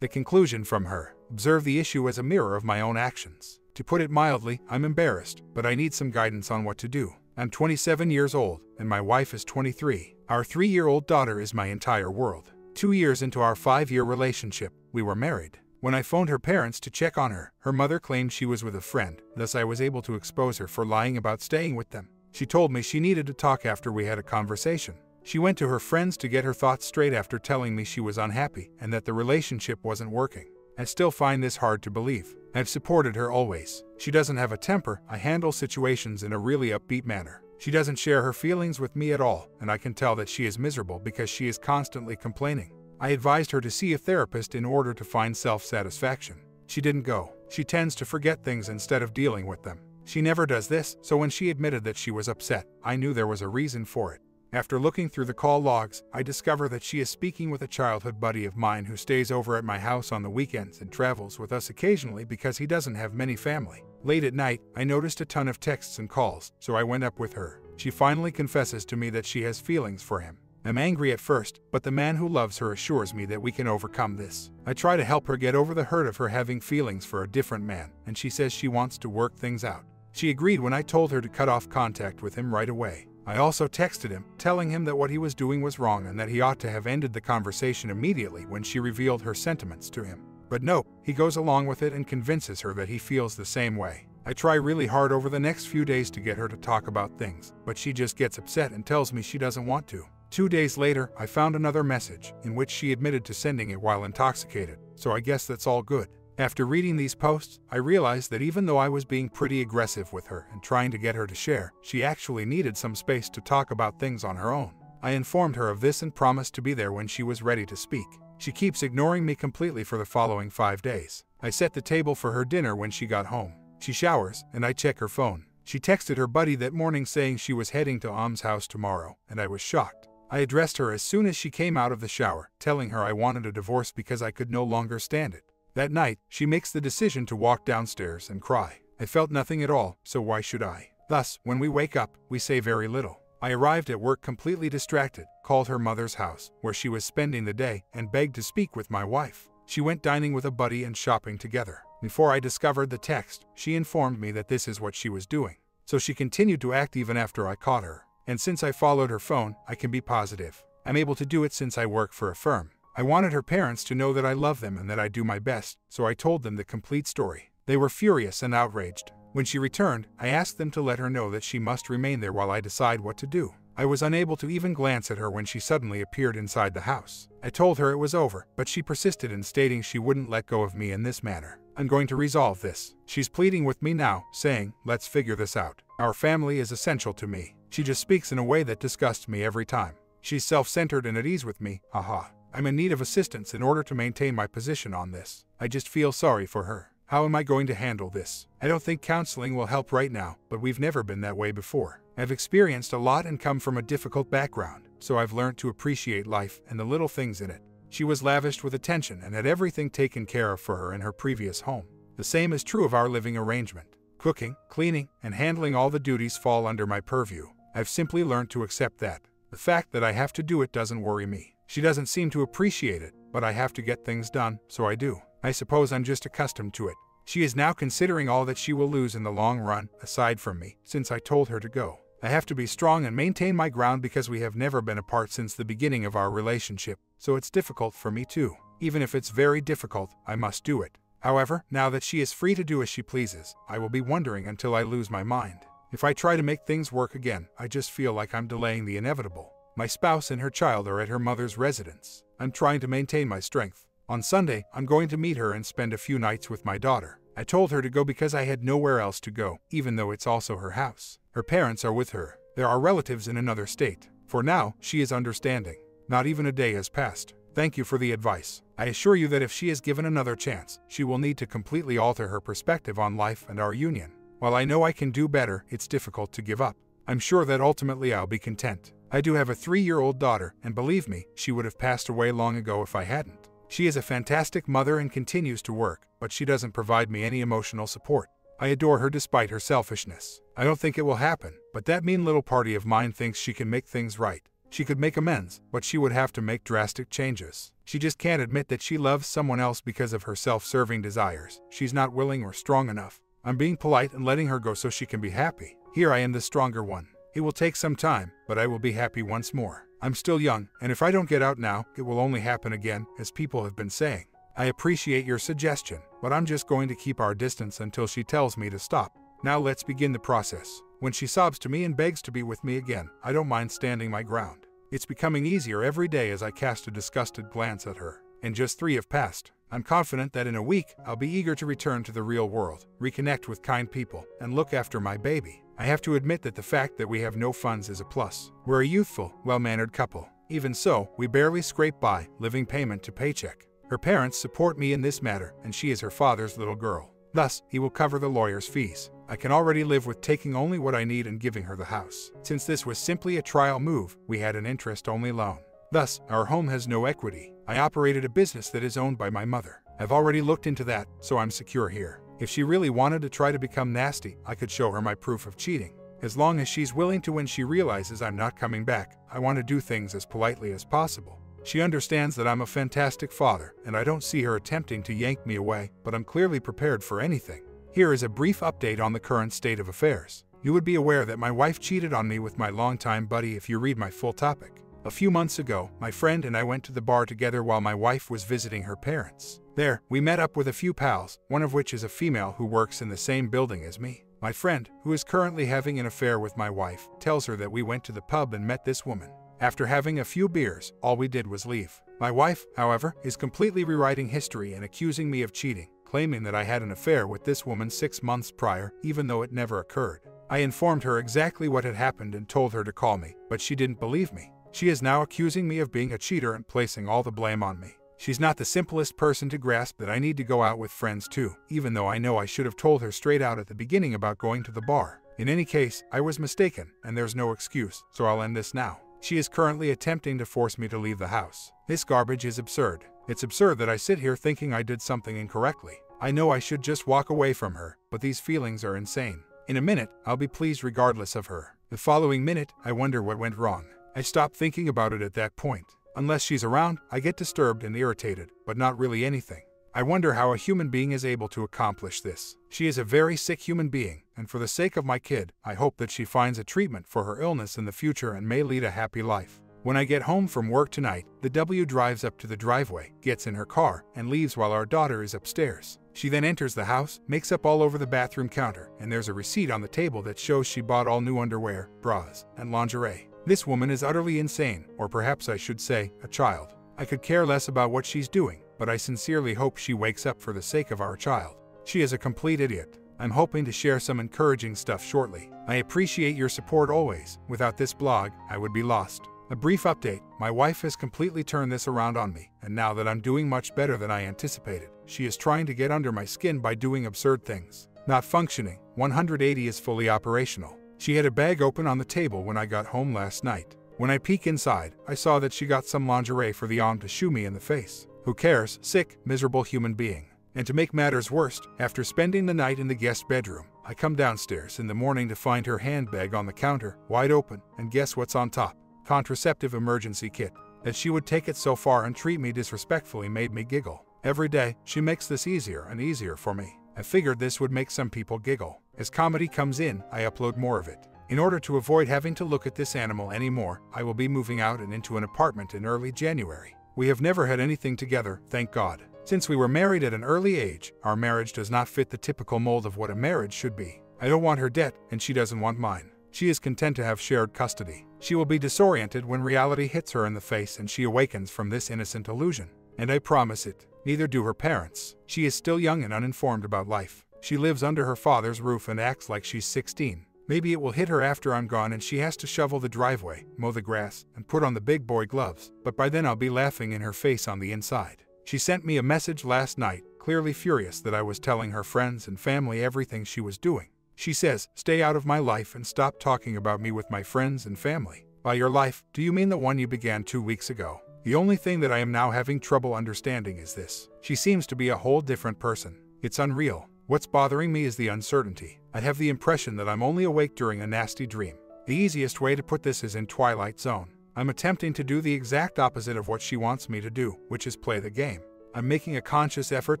The conclusion from her: observe the issue as a mirror of my own actions. To put it mildly, I'm embarrassed, but I need some guidance on what to do. I'm 27 years old, and my wife is 23. Our 3-year-old daughter is my entire world. 2 years into our 5-year relationship, we were married. When I phoned her parents to check on her, her mother claimed she was with a friend, thus I was able to expose her for lying about staying with them. She told me she needed to talk after we had a conversation. She went to her friends to get her thoughts straight after telling me she was unhappy and that the relationship wasn't working. I still find this hard to believe. I've supported her always. She doesn't have a temper. I handle situations in a really upbeat manner. She doesn't share her feelings with me at all, and I can tell that she is miserable because she is constantly complaining. I advised her to see a therapist in order to find self-satisfaction. She didn't go. She tends to forget things instead of dealing with them. She never does this, so when she admitted that she was upset, I knew there was a reason for it. After looking through the call logs, I discover that she is speaking with a childhood buddy of mine who stays over at my house on the weekends and travels with us occasionally because he doesn't have many family. Late at night, I noticed a ton of texts and calls, so I went up with her. She finally confesses to me that she has feelings for him. I'm angry at first, but the man who loves her assures me that we can overcome this. I try to help her get over the hurt of her having feelings for a different man, and she says she wants to work things out. She agreed when I told her to cut off contact with him right away. I also texted him, telling him that what he was doing was wrong and that he ought to have ended the conversation immediately when she revealed her sentiments to him. But no, he goes along with it and convinces her that he feels the same way. I try really hard over the next few days to get her to talk about things, but she just gets upset and tells me she doesn't want to. 2 days later, I found another message, in which she admitted to sending it while intoxicated, so I guess that's all good. After reading these posts, I realized that even though I was being pretty aggressive with her and trying to get her to share, she actually needed some space to talk about things on her own. I informed her of this and promised to be there when she was ready to speak. She keeps ignoring me completely for the following 5 days. I set the table for her dinner when she got home. She showers, and I check her phone. She texted her buddy that morning saying she was heading to Om's house tomorrow, and I was shocked. I addressed her as soon as she came out of the shower, telling her I wanted a divorce because I could no longer stand it. That night, she makes the decision to walk downstairs and cry. I felt nothing at all, so why should I? Thus, when we wake up, we say very little. I arrived at work completely distracted, called her mother's house, where she was spending the day, and begged to speak with my wife. She went dining with a buddy and shopping together. Before I discovered the text, she informed me that this is what she was doing. So she continued to act even after I caught her. And since I followed her phone, I can be positive. I'm able to do it since I work for a firm. I wanted her parents to know that I love them and that I do my best, so I told them the complete story. They were furious and outraged. When she returned, I asked them to let her know that she must remain there while I decide what to do. I was unable to even glance at her when she suddenly appeared inside the house. I told her it was over, but she persisted in stating she wouldn't let go of me in this manner. I'm going to resolve this. She's pleading with me now, saying, let's figure this out. Our family is essential to me. She just speaks in a way that disgusts me every time. She's self-centered and at ease with me, haha. I'm in need of assistance in order to maintain my position on this. I just feel sorry for her. How am I going to handle this? I don't think counseling will help right now, but we've never been that way before. I've experienced a lot and come from a difficult background, so I've learned to appreciate life and the little things in it. She was lavished with attention and had everything taken care of for her in her previous home. The same is true of our living arrangement. Cooking, cleaning, and handling all the duties fall under my purview. I've simply learned to accept that. The fact that I have to do it doesn't worry me. She doesn't seem to appreciate it, but I have to get things done, so I do. I suppose I'm just accustomed to it. She is now considering all that she will lose in the long run, aside from me, since I told her to go. I have to be strong and maintain my ground because we have never been apart since the beginning of our relationship, so it's difficult for me too. Even if it's very difficult, I must do it. However, now that she is free to do as she pleases, I will be wondering until I lose my mind. If I try to make things work again, I just feel like I'm delaying the inevitable. My spouse and her child are at her mother's residence. I'm trying to maintain my strength. On Sunday, I'm going to meet her and spend a few nights with my daughter. I told her to go because I had nowhere else to go, even though it's also her house. Her parents are with her. There are relatives in another state. For now, she is understanding. Not even a day has passed. Thank you for the advice. I assure you that if she is given another chance, she will need to completely alter her perspective on life and our union. While I know I can do better, it's difficult to give up. I'm sure that ultimately I'll be content. I do have a 3-year-old daughter, and believe me, she would have passed away long ago if I hadn't. She is a fantastic mother and continues to work, but she doesn't provide me any emotional support. I adore her despite her selfishness. I don't think it will happen, but that mean little party of mine thinks she can make things right. She could make amends, but she would have to make drastic changes. She just can't admit that she loves someone else because of her self-serving desires. She's not willing or strong enough. I'm being polite and letting her go so she can be happy. Here I am, the stronger one. It will take some time, but I will be happy once more. I'm still young, and if I don't get out now, it will only happen again, as people have been saying. I appreciate your suggestion, but I'm just going to keep our distance until she tells me to stop. Now let's begin the process. When she sobs to me and begs to be with me again, I don't mind standing my ground. It's becoming easier every day as I cast a disgusted glance at her. And just 3 have passed. I'm confident that in a week, I'll be eager to return to the real world, reconnect with kind people, and look after my baby. I have to admit that the fact that we have no funds is a plus. We're a youthful, well-mannered couple. Even so, we barely scrape by, living payment to paycheck. Her parents support me in this matter, and she is her father's little girl. Thus, he will cover the lawyer's fees. I can already live with taking only what I need and giving her the house. Since this was simply a trial move, we had an interest-only loan. Thus, our home has no equity. I operated a business that is owned by my mother. I've already looked into that, so I'm secure here. If she really wanted to try to become nasty, I could show her my proof of cheating. As long as she's willing to when she realizes I'm not coming back, I want to do things as politely as possible. She understands that I'm a fantastic father, and I don't see her attempting to yank me away, but I'm clearly prepared for anything. Here is a brief update on the current state of affairs. You would be aware that my wife cheated on me with my longtime buddy if you read my full topic. A few months ago, my friend and I went to the bar together while my wife was visiting her parents. There, we met up with a few pals, one of which is a female who works in the same building as me. My friend, who is currently having an affair with my wife, tells her that we went to the pub and met this woman. After having a few beers, all we did was leave. My wife, however, is completely rewriting history and accusing me of cheating, claiming that I had an affair with this woman 6 months prior, even though it never occurred. I informed her exactly what had happened and told her to call me, but she didn't believe me. She is now accusing me of being a cheater and placing all the blame on me. She's not the simplest person to grasp that I need to go out with friends too, even though I know I should have told her straight out at the beginning about going to the bar. In any case, I was mistaken, and there's no excuse, so I'll end this now. She is currently attempting to force me to leave the house. This garbage is absurd. It's absurd that I sit here thinking I did something incorrectly. I know I should just walk away from her, but these feelings are insane. In a minute, I'll be pleased regardless of her. The following minute, I wonder what went wrong. I stop thinking about it at that point. Unless she's around, I get disturbed and irritated, but not really anything. I wonder how a human being is able to accomplish this. She is a very sick human being, and for the sake of my kid, I hope that she finds a treatment for her illness in the future and may lead a happy life. When I get home from work tonight, the W drives up to the driveway, gets in her car, and leaves while our daughter is upstairs. She then enters the house, makes up all over the bathroom counter, and there's a receipt on the table that shows she bought all new underwear, bras, and lingerie. This woman is utterly insane, or perhaps I should say, a child. I could care less about what she's doing, but I sincerely hope she wakes up for the sake of our child. She is a complete idiot. I'm hoping to share some encouraging stuff shortly. I appreciate your support always. Without this blog, I would be lost. A brief update, my wife has completely turned this around on me, and now that I'm doing much better than I anticipated, she is trying to get under my skin by doing absurd things. Not functioning, 180 is fully operational. She had a bag open on the table when I got home last night. When I peek inside, I saw that she got some lingerie for the arm to shoo me in the face. Who cares? Sick, miserable human being. And to make matters worse, after spending the night in the guest bedroom, I come downstairs in the morning to find her handbag on the counter, wide open, and guess what's on top? Contraceptive emergency kit. That she would take it so far and treat me disrespectfully made me giggle. Every day, she makes this easier and easier for me. I figured this would make some people giggle. As comedy comes in, I upload more of it. In order to avoid having to look at this animal anymore, I will be moving out and into an apartment in early January. We have never had anything together, thank God. Since we were married at an early age, our marriage does not fit the typical mold of what a marriage should be. I don't want her debt, and she doesn't want mine. She is content to have shared custody. She will be disoriented when reality hits her in the face and she awakens from this innocent illusion. And I promise it, neither do her parents. She is still young and uninformed about life. She lives under her father's roof and acts like she's 16. Maybe it will hit her after I'm gone and she has to shovel the driveway, mow the grass, and put on the big boy gloves, but by then I'll be laughing in her face on the inside. She sent me a message last night, clearly furious that I was telling her friends and family everything she was doing. She says, "Stay out of my life and stop talking about me with my friends and family." By your life, do you mean the one you began 2 weeks ago? The only thing that I am now having trouble understanding is this. She seems to be a whole different person. It's unreal. What's bothering me is the uncertainty. I have the impression that I'm only awake during a nasty dream. The easiest way to put this is in Twilight Zone. I'm attempting to do the exact opposite of what she wants me to do, which is play the game. I'm making a conscious effort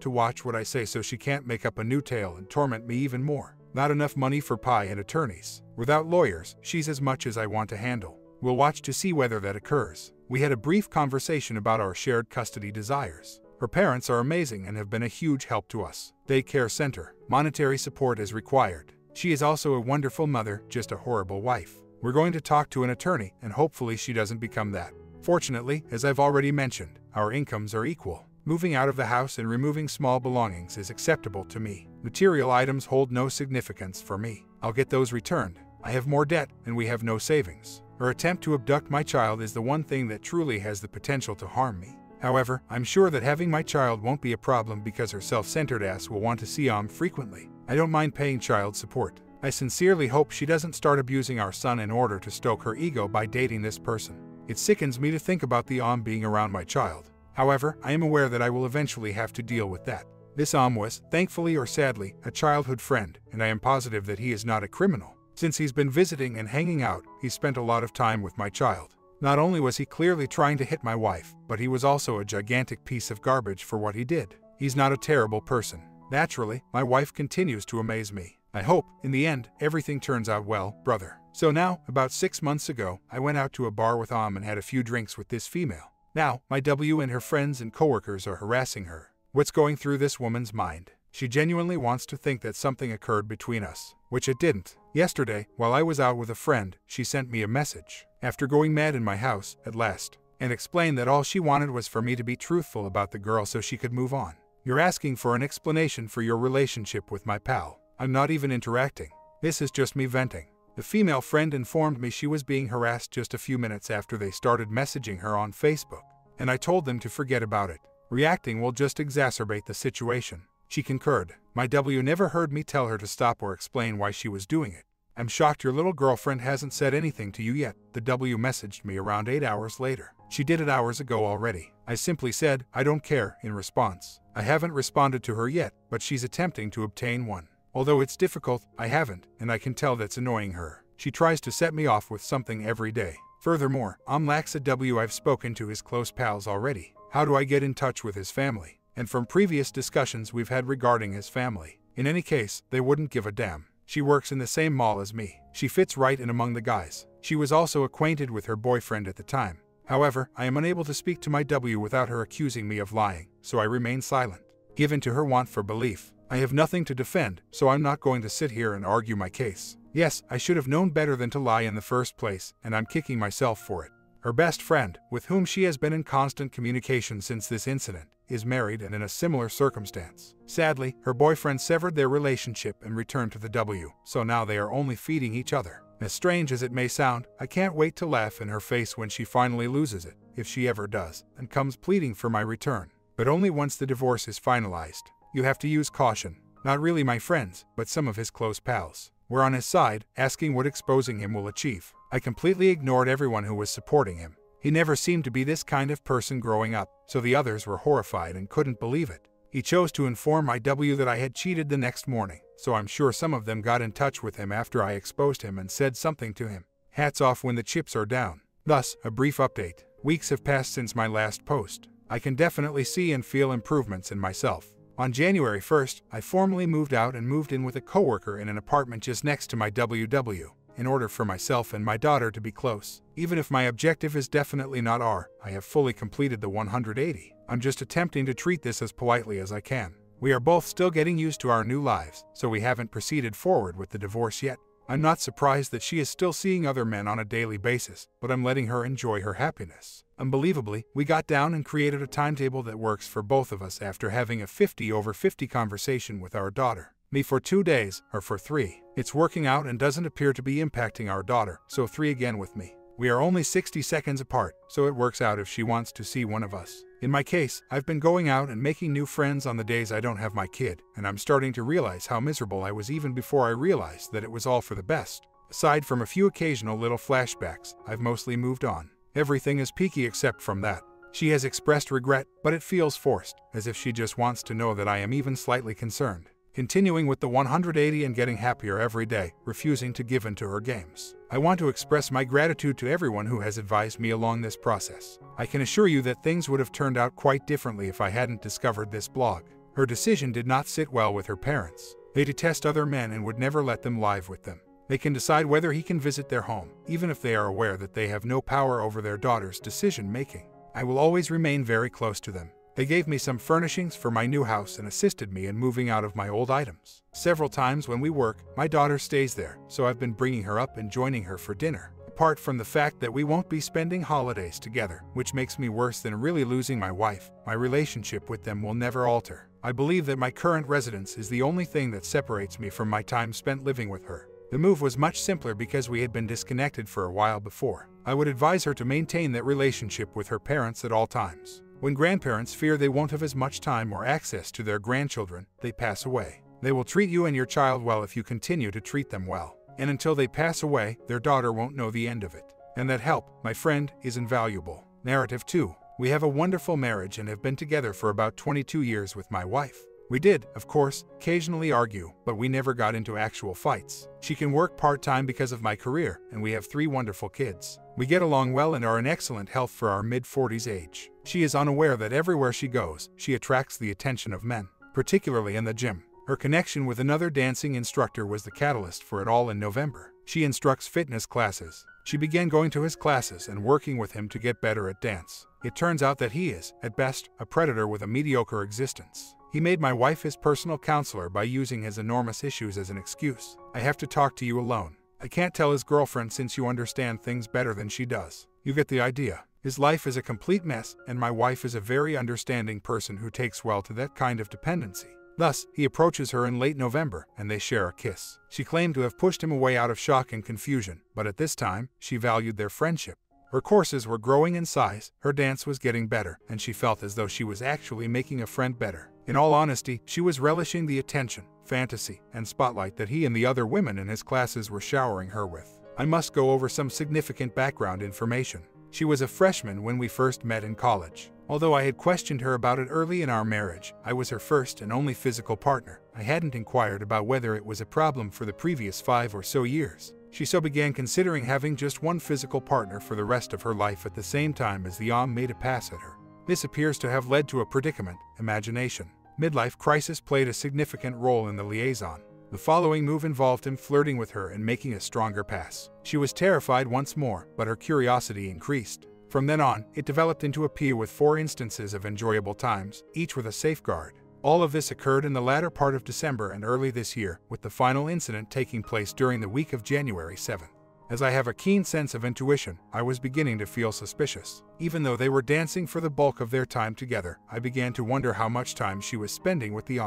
to watch what I say so she can't make up a new tale and torment me even more. Not enough money for pie and attorneys. Without lawyers, she's as much as I want to handle. We'll watch to see whether that occurs. We had a brief conversation about our shared custody desires. Her parents are amazing and have been a huge help to us. Daycare center. Monetary support is required. She is also a wonderful mother, just a horrible wife. We're going to talk to an attorney, and hopefully she doesn't become that. Fortunately, as I've already mentioned, our incomes are equal. Moving out of the house and removing small belongings is acceptable to me. Material items hold no significance for me. I'll get those returned. I have more debt, and we have no savings. Her attempt to abduct my child is the one thing that truly has the potential to harm me. However, I'm sure that having my child won't be a problem because her self-centered ass will want to see frequently. I don't mind paying child support. I sincerely hope she doesn't start abusing our son in order to stoke her ego by dating this person. It sickens me to think about the being around my child. However, I am aware that I will eventually have to deal with that. This was, thankfully or sadly, a childhood friend, and I am positive that he is not a criminal. Since he's been visiting and hanging out, he spent a lot of time with my child. Not only was he clearly trying to hit my wife, but he was also a gigantic piece of garbage for what he did. He's not a terrible person. Naturally, my wife continues to amaze me. I hope, in the end, everything turns out well, brother. So now, about 6 months ago, I went out to a bar with and had a few drinks with this female. Now, my W and her friends and coworkers are harassing her. What's going through this woman's mind? She genuinely wants to think that something occurred between us, which it didn't. Yesterday, while I was out with a friend, she sent me a message, after going mad in my house, at last, and explained that all she wanted was for me to be truthful about the girl so she could move on. You're asking for an explanation for your relationship with my pal. I'm not even interacting. This is just me venting. The female friend informed me she was being harassed just a few minutes after they started messaging her on Facebook, and I told them to forget about it. Reacting will just exacerbate the situation. She concurred. My W never heard me tell her to stop or explain why she was doing it. I'm shocked your little girlfriend hasn't said anything to you yet. The W messaged me around 8 hours later. She did it hours ago already. I simply said, I don't care, in response. I haven't responded to her yet, but she's attempting to obtain one. Although it's difficult, I haven't, and I can tell that's annoying her. She tries to set me off with something every day. Furthermore, lacks a W. I've spoken to his close pals already. How do I get in touch with his family? And from previous discussions we've had regarding his family. In any case, they wouldn't give a damn. She works in the same mall as me. She fits right in among the guys. She was also acquainted with her boyfriend at the time. However, I am unable to speak to my W without her accusing me of lying, so I remain silent. Given to her want for belief, I have nothing to defend, so I'm not going to sit here and argue my case. Yes, I should have known better than to lie in the first place, and I'm kicking myself for it. Her best friend, with whom she has been in constant communication since this incident, is married and in a similar circumstance. Sadly, her boyfriend severed their relationship and returned to the W, so now they are only feeding each other. As strange as it may sound, I can't wait to laugh in her face when she finally loses it, if she ever does, and comes pleading for my return. But only once the divorce is finalized. You have to use caution. Not really my friends, but some of his close pals. We're on his side, asking what exposing him will achieve. I completely ignored everyone who was supporting him. He never seemed to be this kind of person growing up, so the others were horrified and couldn't believe it. He chose to inform my W that I had cheated the next morning, so I'm sure some of them got in touch with him after I exposed him and said something to him. Hats off when the chips are down. Thus, a brief update. Weeks have passed since my last post. I can definitely see and feel improvements in myself. On January 1st, I formally moved out and moved in with a coworker in an apartment just next to my WW, in order for myself and my daughter to be close. Even if my objective is definitely not I have fully completed the 180. I'm just attempting to treat this as politely as I can. We are both still getting used to our new lives, so we haven't proceeded forward with the divorce yet. I'm not surprised that she is still seeing other men on a daily basis, but I'm letting her enjoy her happiness. Unbelievably, we got down and created a timetable that works for both of us after having a 50/50 conversation with our daughter. Me for 2 days, her for 3. It's working out and doesn't appear to be impacting our daughter, so 3 again with me. We are only 60 seconds apart, so it works out if she wants to see one of us. In my case, I've been going out and making new friends on the days I don't have my kid, and I'm starting to realize how miserable I was even before I realized that it was all for the best. Aside from a few occasional little flashbacks, I've mostly moved on. Everything is peaky except from that. She has expressed regret, but it feels forced, as if she just wants to know that I am even slightly concerned. continuing with the 180 and getting happier every day, refusing to give in to her games. I want to express my gratitude to everyone who has advised me along this process. I can assure you that things would have turned out quite differently if I hadn't discovered this blog. Her decision did not sit well with her parents. They detest other men and would never let them live with them. They can decide whether he can visit their home, even if they are aware that they have no power over their daughter's decision-making. I will always remain very close to them. They gave me some furnishings for my new house and assisted me in moving out of my old items. Several times when we work, my daughter stays there, so I've been bringing her up and joining her for dinner. Apart from the fact that we won't be spending holidays together, which makes me worse than really losing my wife, my relationship with them will never alter. I believe that my current residence is the only thing that separates me from my time spent living with her. The move was much simpler because we had been disconnected for a while before. I would advise her to maintain that relationship with her parents at all times. When grandparents fear they won't have as much time or access to their grandchildren, they pass away. They will treat you and your child well if you continue to treat them well. And until they pass away, their daughter won't know the end of it. And that help, my friend, is invaluable. Narrative 2. We have a wonderful marriage and have been together for about 22 years with my wife. We did, of course, occasionally argue, but we never got into actual fights. She can work part-time because of my career, and we have 3 wonderful kids. We get along well and are in excellent health for our mid-40s age. She is unaware that everywhere she goes, she attracts the attention of men, particularly in the gym. Her connection with another dancing instructor was the catalyst for it all in November. She instructs fitness classes. She began going to his classes and working with him to get better at dance. It turns out that he is, at best, a predator with a mediocre existence. He made my wife his personal counselor by using his enormous issues as an excuse. I have to talk to you alone. I can't tell his girlfriend since you understand things better than she does. You get the idea. His life is a complete mess, and my wife is a very understanding person who takes well to that kind of dependency. Thus, he approaches her in late November, and they share a kiss. She claimed to have pushed him away out of shock and confusion, but at this time, she valued their friendship. Her courses were growing in size, her dance was getting better, and she felt as though she was actually making a friend better. In all honesty, she was relishing the attention, fantasy, and spotlight that he and the other women in his classes were showering her with. I must go over some significant background information. She was a freshman when we first met in college. Although I had questioned her about it early in our marriage, I was her first and only physical partner. I hadn't inquired about whether it was a problem for the previous 5 or so years. She so began considering having just one physical partner for the rest of her life at the same time as the made a pass at her. This appears to have led to a predicament, imagination. Midlife crisis played a significant role in the liaison. The following move involved him flirting with her and making a stronger pass. She was terrified once more, but her curiosity increased. From then on, it developed into a peer with 4 instances of enjoyable times, each with a safeguard. All of this occurred in the latter part of December and early this year, with the final incident taking place during the week of January 7th. As I have a keen sense of intuition, I was beginning to feel suspicious. Even though they were dancing for the bulk of their time together, I began to wonder how much time she was spending with the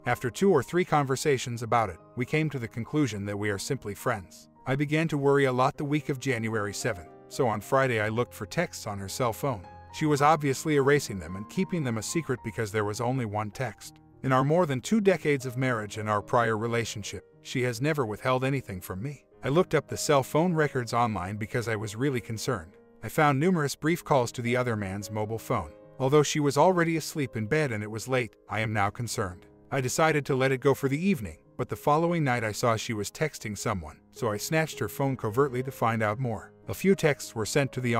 After 2 or 3 conversations about it, we came to the conclusion that we are simply friends. I began to worry a lot the week of January 7th, so on Friday I looked for texts on her cell phone. She was obviously erasing them and keeping them a secret because there was only one text. In our more than 2 decades of marriage and our prior relationship, she has never withheld anything from me. I looked up the cell phone records online because I was really concerned. I found numerous brief calls to the other man's mobile phone. Although she was already asleep in bed and it was late, I am now concerned. I decided to let it go for the evening, but the following night I saw she was texting someone, so I snatched her phone covertly to find out more. A few texts were sent to the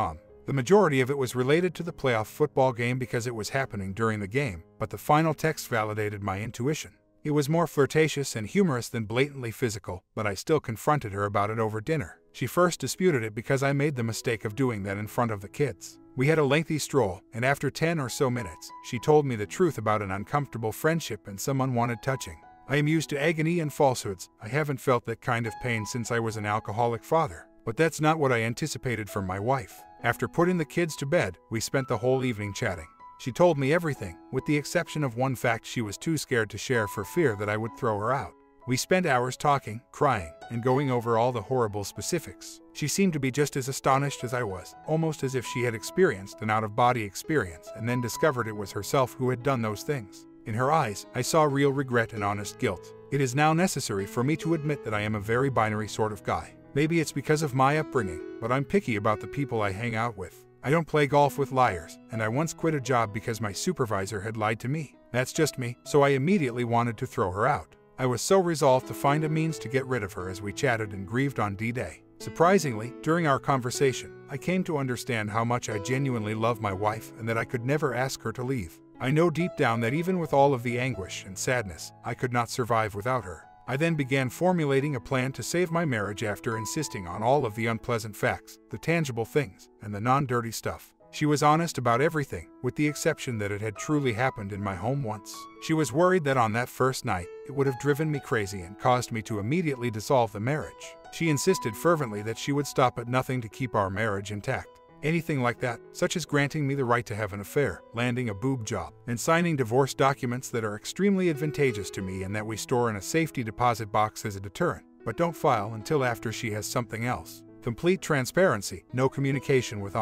The majority of it was related to the playoff football game because it was happening during the game, but the final text validated my intuition. It was more flirtatious and humorous than blatantly physical, but I still confronted her about it over dinner. She first disputed it because I made the mistake of doing that in front of the kids. We had a lengthy stroll, and after 10 or so minutes, she told me the truth about an uncomfortable friendship and some unwanted touching. I am used to agony and falsehoods. I haven't felt that kind of pain since I was an alcoholic father. But that's not what I anticipated from my wife. After putting the kids to bed, we spent the whole evening chatting. She told me everything, with the exception of one fact she was too scared to share for fear that I would throw her out. We spent hours talking, crying, and going over all the horrible specifics. She seemed to be just as astonished as I was, almost as if she had experienced an out-of-body experience and then discovered it was herself who had done those things. In her eyes, I saw real regret and honest guilt. It is now necessary for me to admit that I am a very binary sort of guy. Maybe it's because of my upbringing, but I'm picky about the people I hang out with. I don't play golf with liars, and I once quit a job because my supervisor had lied to me. That's just me, so I immediately wanted to throw her out. I was so resolved to find a means to get rid of her as we chatted and grieved on D-Day. Surprisingly, during our conversation, I came to understand how much I genuinely love my wife and that I could never ask her to leave. I know deep down that even with all of the anguish and sadness, I could not survive without her. I then began formulating a plan to save my marriage after insisting on all of the unpleasant facts, the tangible things, and the non-dirty stuff. She was honest about everything, with the exception that it had truly happened in my home once. She was worried that on that first night, it would have driven me crazy and caused me to immediately dissolve the marriage. She insisted fervently that she would stop at nothing to keep our marriage intact. Anything like that, such as granting me the right to have an affair, landing a boob job, and signing divorce documents that are extremely advantageous to me and that we store in a safety deposit box as a deterrent, but don't file until after she has something else. Complete transparency, no communication with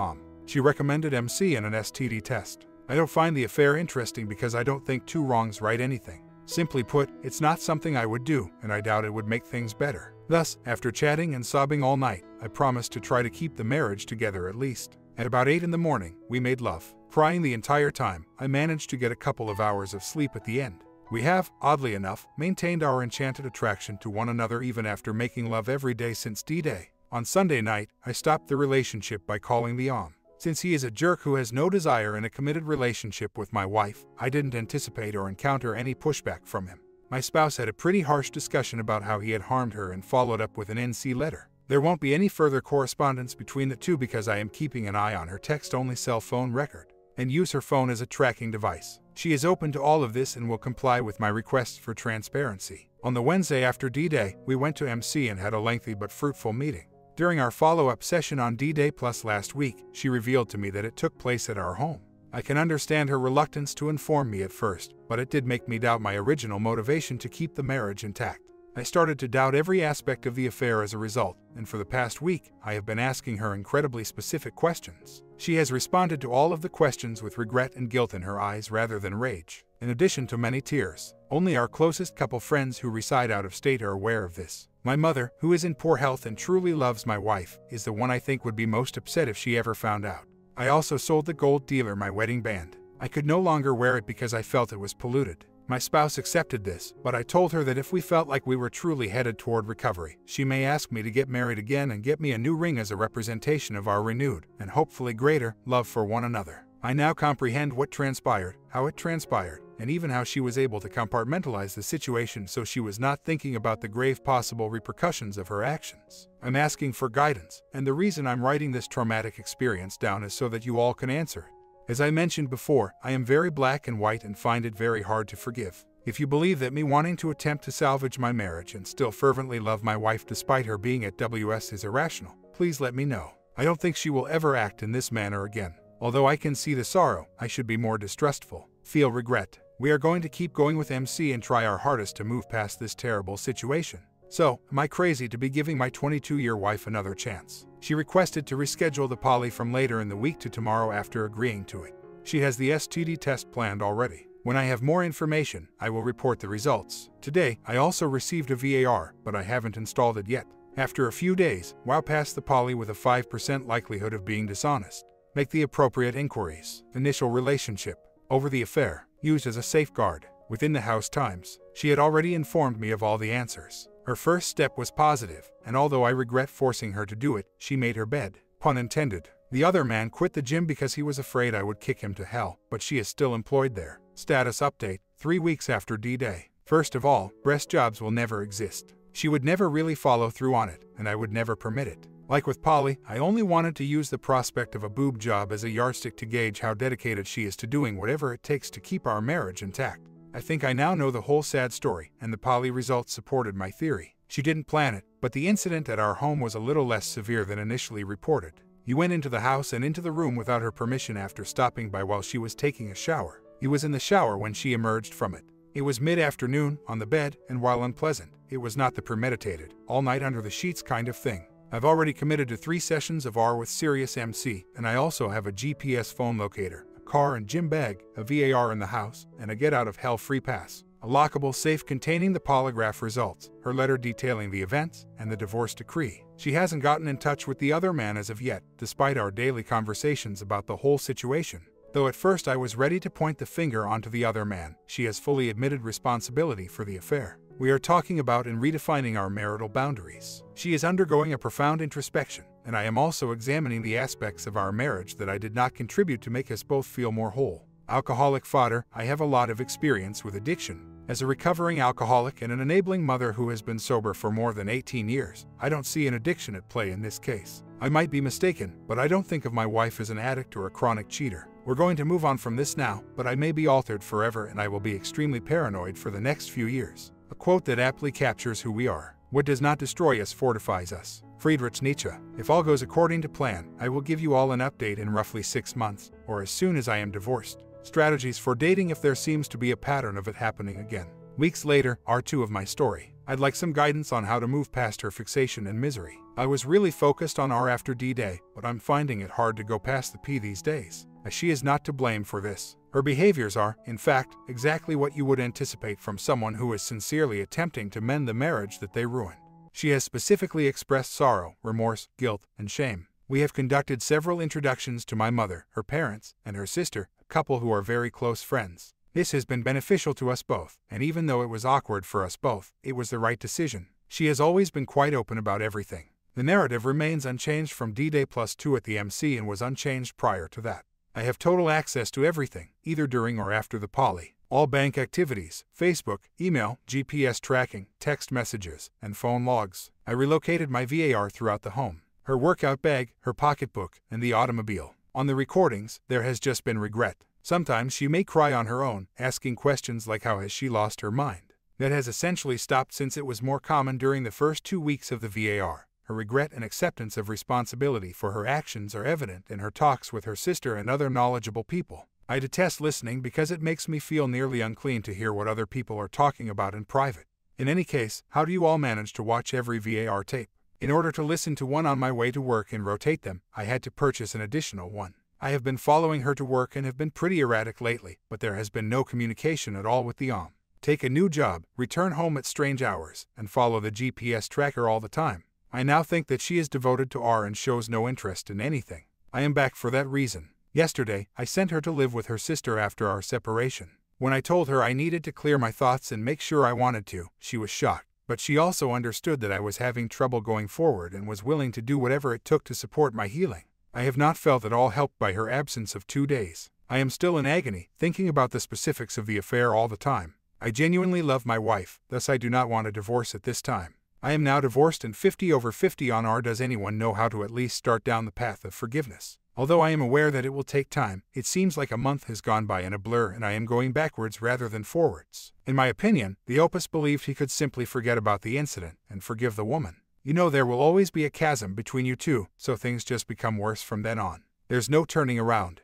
She recommended MC and an STD test. I don't find the affair interesting because I don't think two wrongs right anything. Simply put, it's not something I would do, and I doubt it would make things better. Thus, after chatting and sobbing all night, I promised to try to keep the marriage together at least. At about 8 in the morning, we made love. Crying the entire time, I managed to get a couple of hours of sleep at the end. We have, oddly enough, maintained our enchanted attraction to one another even after making love every day since D-Day. On Sunday night, I stopped the relationship by calling the Since he is a jerk who has no desire in a committed relationship with my wife, I didn't anticipate or encounter any pushback from him. My spouse had a pretty harsh discussion about how he had harmed her and followed up with an NC letter. There won't be any further correspondence between the two because I am keeping an eye on her text-only cell phone record and use her phone as a tracking device. She is open to all of this and will comply with my requests for transparency. On the Wednesday after D-Day, we went to MC and had a lengthy but fruitful meeting. During our follow-up session on D-Day plus last week, she revealed to me that it took place at our home. I can understand her reluctance to inform me at first, but it did make me doubt my original motivation to keep the marriage intact. I started to doubt every aspect of the affair as a result, and for the past week, I have been asking her incredibly specific questions. She has responded to all of the questions with regret and guilt in her eyes rather than rage, in addition to many tears. Only our closest couple friends who reside out of state are aware of this. My mother, who is in poor health and truly loves my wife, is the one I think would be most upset if she ever found out. I also sold the gold dealer my wedding band. I could no longer wear it because I felt it was polluted. My spouse accepted this, but I told her that if we felt like we were truly headed toward recovery, she may ask me to get married again and get me a new ring as a representation of our renewed, and hopefully greater, love for one another. I now comprehend what transpired, how it transpired, and even how she was able to compartmentalize the situation so she was not thinking about the grave possible repercussions of her actions. I'm asking for guidance, and the reason I'm writing this traumatic experience down is so that you all can answer it. As I mentioned before, I am very black and white and find it very hard to forgive. If you believe that me wanting to attempt to salvage my marriage and still fervently love my wife despite her being at WS is irrational, please let me know. I don't think she will ever act in this manner again. Although I can see the sorrow, I should be more distrustful, feel regret. We are going to keep going with MC and try our hardest to move past this terrible situation. So, am I crazy to be giving my 22-year wife another chance? She requested to reschedule the poly from later in the week to tomorrow after agreeing to it. She has the STD test planned already. When I have more information, I will report the results. Today, I also received a VAR, but I haven't installed it yet. After a few days, wow, pass the poly with a 5% likelihood of being dishonest. Make the appropriate inquiries. Initial relationship. Over the affair. Used as a safeguard. Within the house times. She had already informed me of all the answers. Her first step was positive, and although I regret forcing her to do it, she made her bed. Pun intended. The other man quit the gym because he was afraid I would kick him to hell, but she is still employed there. Status update, 3 weeks after D-Day. First of all, breast jobs will never exist. She would never really follow through on it, and I would never permit it. Like with Polly, I only wanted to use the prospect of a boob job as a yardstick to gauge how dedicated she is to doing whatever it takes to keep our marriage intact. I think I now know the whole sad story, and the Polly results supported my theory. She didn't plan it, but the incident at our home was a little less severe than initially reported. He went into the house and into the room without her permission after stopping by while she was taking a shower. He was in the shower when she emerged from it. It was mid-afternoon, on the bed, and while unpleasant, it was not the premeditated, all night under the sheets kind of thing. I've already committed to 3 sessions of R with Sirius MC, and I also have a GPS phone locator, a car and gym bag, a VAR in the house, and a get-out-of-hell free pass. A lockable safe containing the polygraph results, her letter detailing the events, and the divorce decree. She hasn't gotten in touch with the other man as of yet, despite our daily conversations about the whole situation. Though at first I was ready to point the finger onto the other man, she has fully admitted responsibility for the affair. We are talking about and redefining our marital boundaries. She is undergoing a profound introspection, and I am also examining the aspects of our marriage that I did not contribute to make us both feel more whole. Alcoholic father, I have a lot of experience with addiction. As a recovering alcoholic and an enabling mother who has been sober for more than 18 years, I don't see an addiction at play in this case. I might be mistaken, but I don't think of my wife as an addict or a chronic cheater. We're going to move on from this now, but I may be altered forever and I will be extremely paranoid for the next few years. A quote that aptly captures who we are. What does not destroy us fortifies us. Friedrich Nietzsche. If all goes according to plan, I will give you all an update in roughly 6 months, or as soon as I am divorced. Strategies for dating if there seems to be a pattern of it happening again. Weeks later, R2 of my story. I'd like some guidance on how to move past her fixation and misery. I was really focused on R after D-Day, but I'm finding it hard to go past the P these days. She is not to blame for this. Her behaviors are, in fact, exactly what you would anticipate from someone who is sincerely attempting to mend the marriage that they ruined. She has specifically expressed sorrow, remorse, guilt, and shame. We have conducted several introductions to my mother, her parents, and her sister, a couple who are very close friends. This has been beneficial to us both, and even though it was awkward for us both, it was the right decision. She has always been quite open about everything. The narrative remains unchanged from D-Day +2 at the MC and was unchanged prior to that. I have total access to everything, either during or after the poly. All bank activities, Facebook, email, GPS tracking, text messages, and phone logs. I relocated my VAR throughout the home. Her workout bag, her pocketbook, and the automobile. On the recordings, there has just been regret. Sometimes she may cry on her own, asking questions like how has she lost her mind. That has essentially stopped since it was more common during the first 2 weeks of the VAR. Her regret and acceptance of responsibility for her actions are evident in her talks with her sister and other knowledgeable people. I detest listening because it makes me feel nearly unclean to hear what other people are talking about in private. In any case, how do you all manage to watch every VAR tape? In order to listen to one on my way to work and rotate them, I had to purchase an additional one. I have been following her to work and have been pretty erratic lately, but there has been no communication at all with the OM. Take a new job, return home at strange hours, and follow the GPS tracker all the time. I now think that she is devoted to R and shows no interest in anything. I am back for that reason. Yesterday, I sent her to live with her sister after our separation. When I told her I needed to clear my thoughts and make sure I wanted to, she was shocked. But she also understood that I was having trouble going forward and was willing to do whatever it took to support my healing. I have not felt at all helped by her absence of 2 days. I am still in agony, thinking about the specifics of the affair all the time. I genuinely love my wife, thus I do not want a divorce at this time. I am now divorced and 50/50 on R. Does anyone know how to at least start down the path of forgiveness? Although I am aware that it will take time, it seems like a month has gone by in a blur and I am going backwards rather than forwards. In my opinion, the opus believed he could simply forget about the incident and forgive the woman. You know there will always be a chasm between you two, so things just become worse from then on. There's no turning around.